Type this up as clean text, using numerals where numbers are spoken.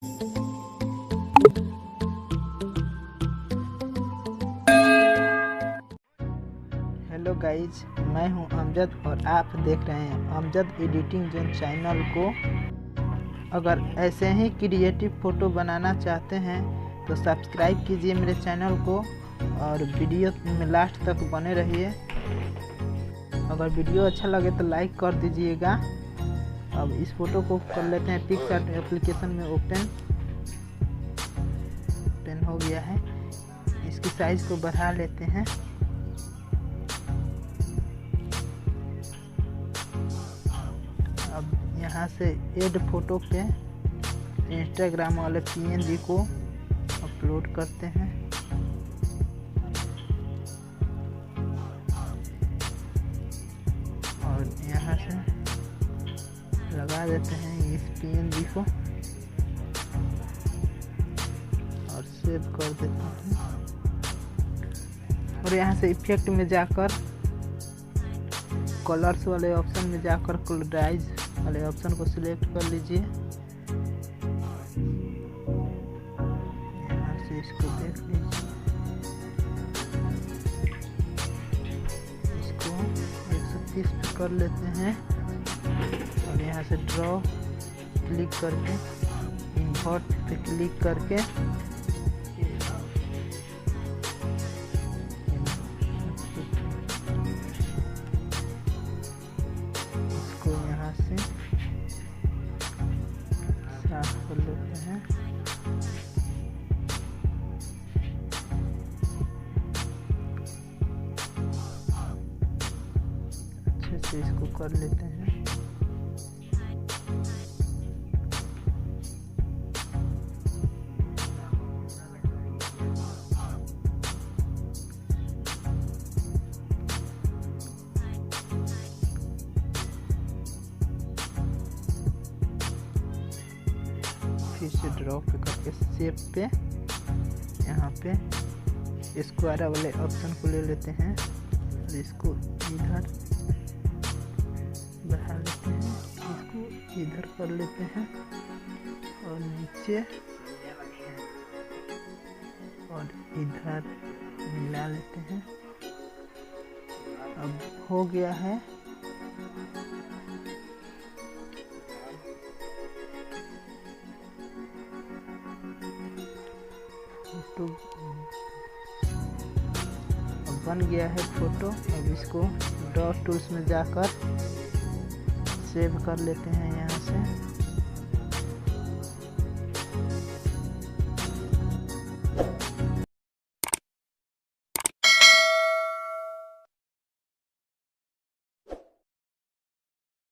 Hello guys, मैं हूं अमजद और आप देख रहे हैं अमजद एडिटिंग जोन चैनल को। अगर ऐसे ही क्रिएटिव फ़ोटो बनाना चाहते हैं तो सब्सक्राइब कीजिए मेरे चैनल को और वीडियो में लास्ट तक बने रहिए। अगर वीडियो अच्छा लगे तो लाइक कर दीजिएगा। अब इस फ़ोटो को कर लेते हैं पिक्सआर्ट एप्लीकेशन में ओपन हो गया है। इसकी साइज़ को बढ़ा लेते हैं। अब यहाँ से ऐड फोटो पे इंस्टाग्राम वाले PNG को अपलोड करते हैं। और यहाँ से लगा देते हैं इस PNG को और सेव कर देते हैं। और यहाँ से इफेक्ट में जाकर कलर्स वाले ऑप्शन में जाकर कलराइज वाले ऑप्शन को सिलेक्ट कर लीजिए। यहाँ से इसको देख लीजिए, इसको 130 पे कर लेते हैं। और यहाँ से ड्रॉ क्लिक करके इन्वर्ट पे क्लिक करके इसको यहाँ से साफ कर लेते हैं। अच्छे से इसको कर लेते हैं। फिर से ड्रॉ पे करके शेप पे यहाँ पे स्क्वायर वाले ऑप्शन को ले लेते हैं और इसको इधर बढ़ा लेते हैं, इसको इधर कर लेते हैं और नीचे और इधर मिला लेते हैं। अब हो गया है। फोटो अब बन गया है फोटो। अब इसको ड्रॉ टूल्स में जाकर सेव कर लेते हैं यहाँ से।